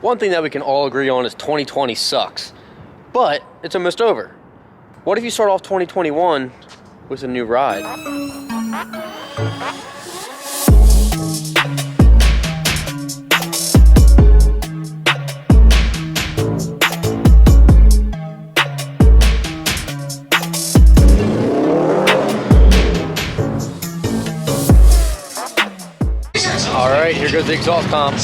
One thing that we can all agree on is 2020 sucks, but it's almost over. What if you start off 2021 with a new ride? All right, here goes the exhaust pump.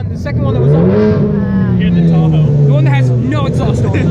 The second one that was on in the Tahoe. The one that has no exhaust on it.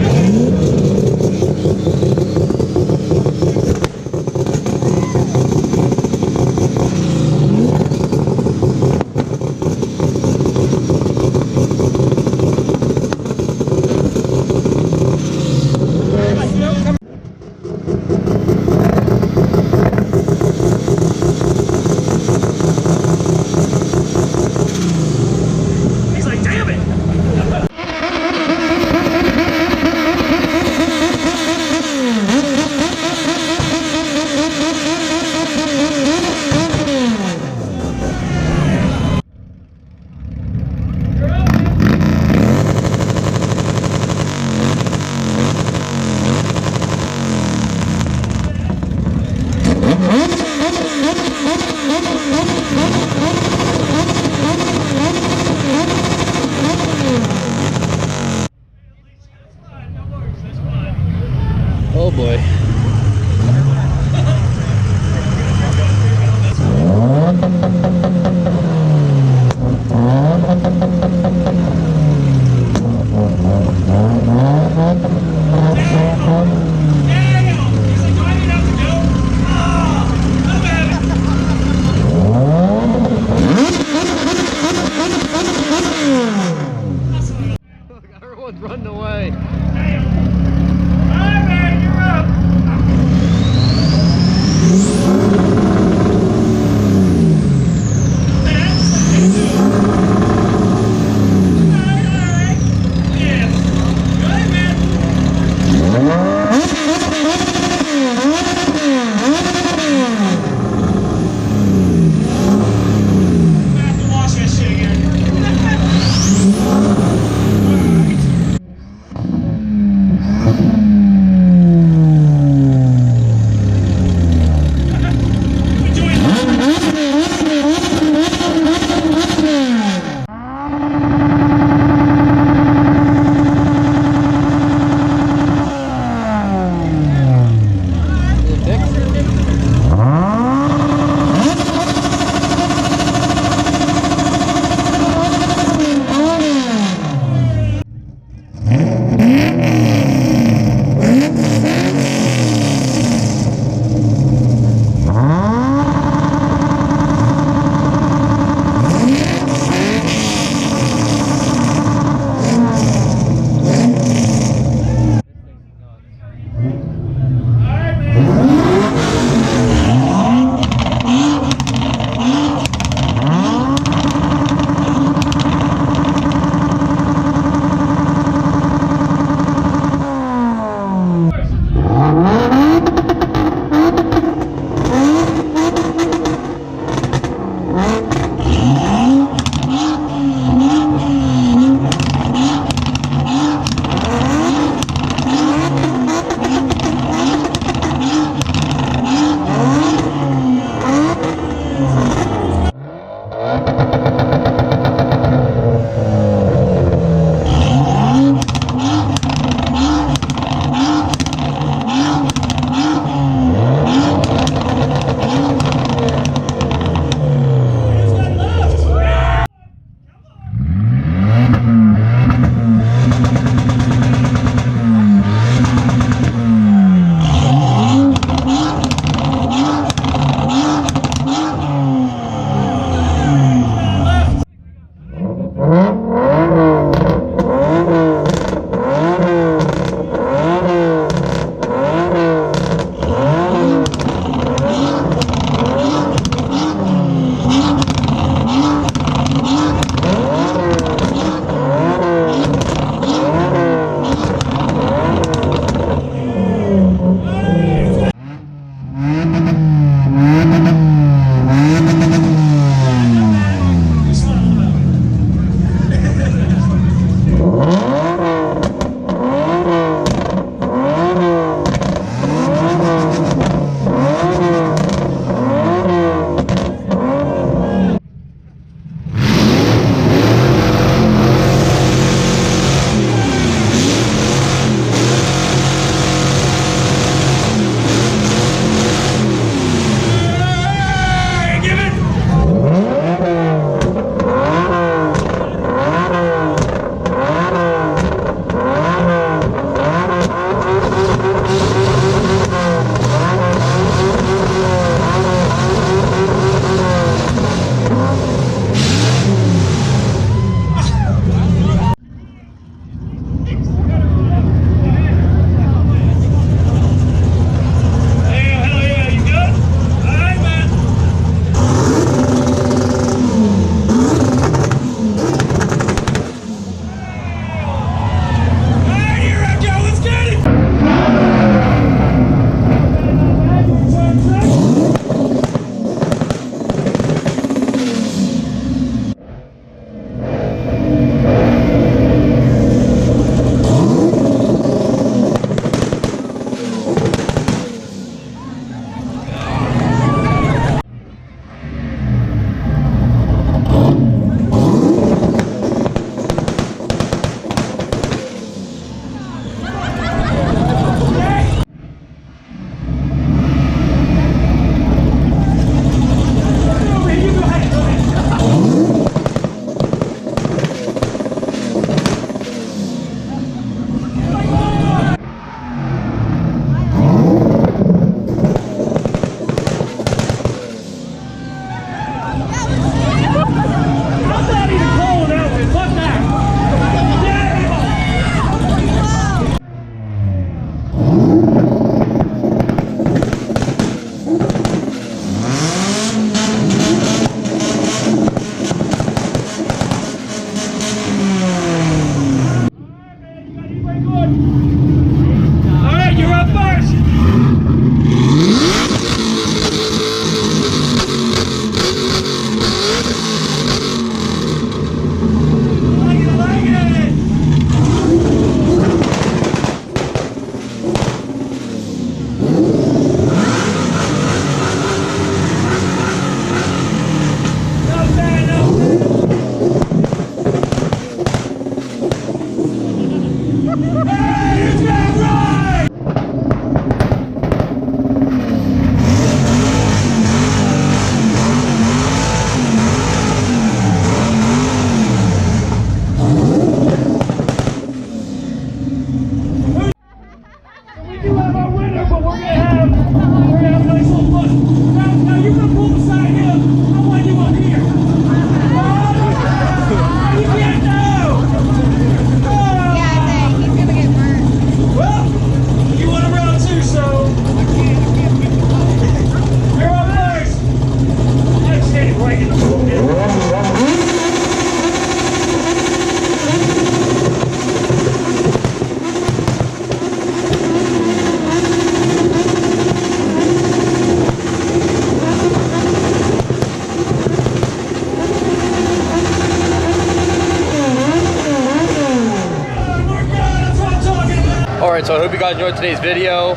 Alright, so I hope you guys enjoyed today's video.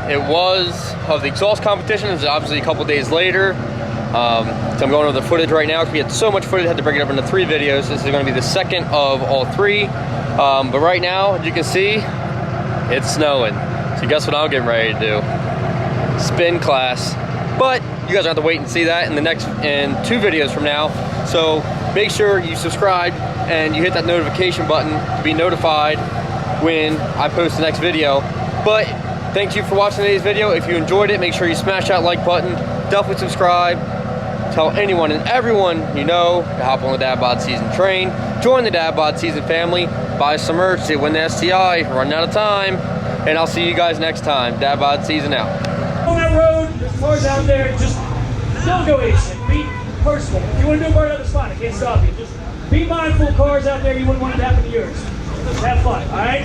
It was of the exhaust competition. It's obviously a couple days later. So I'm going over the footage right now because we had so much footage, I had to break it up into 3 videos. This is going to be the second of all 3. But right now, as you can see, it's snowing. So guess what I'm getting ready to do? Spin class. But you guys have to wait and see that in the next 2 videos from now. So make sure you subscribe and you hit that notification button to be notified when I post the next video. But thank you for watching today's video. If you enjoyed it, make sure you smash that like button. Definitely subscribe. Tell anyone and everyone you know to hop on the Dad Bod Season train. Join the Dad Bod Season family. Buy some merch. Win the STI. Running out of time. And I'll see you guys next time. Dad Bod Season out. On that road, there's cars out there. Just don't go apeshit. Be personal. If you want to do a bar, that's fine. I can't stop you. Just be mindful of cars out there. You wouldn't want it to happen to yours. Just have fun. All right.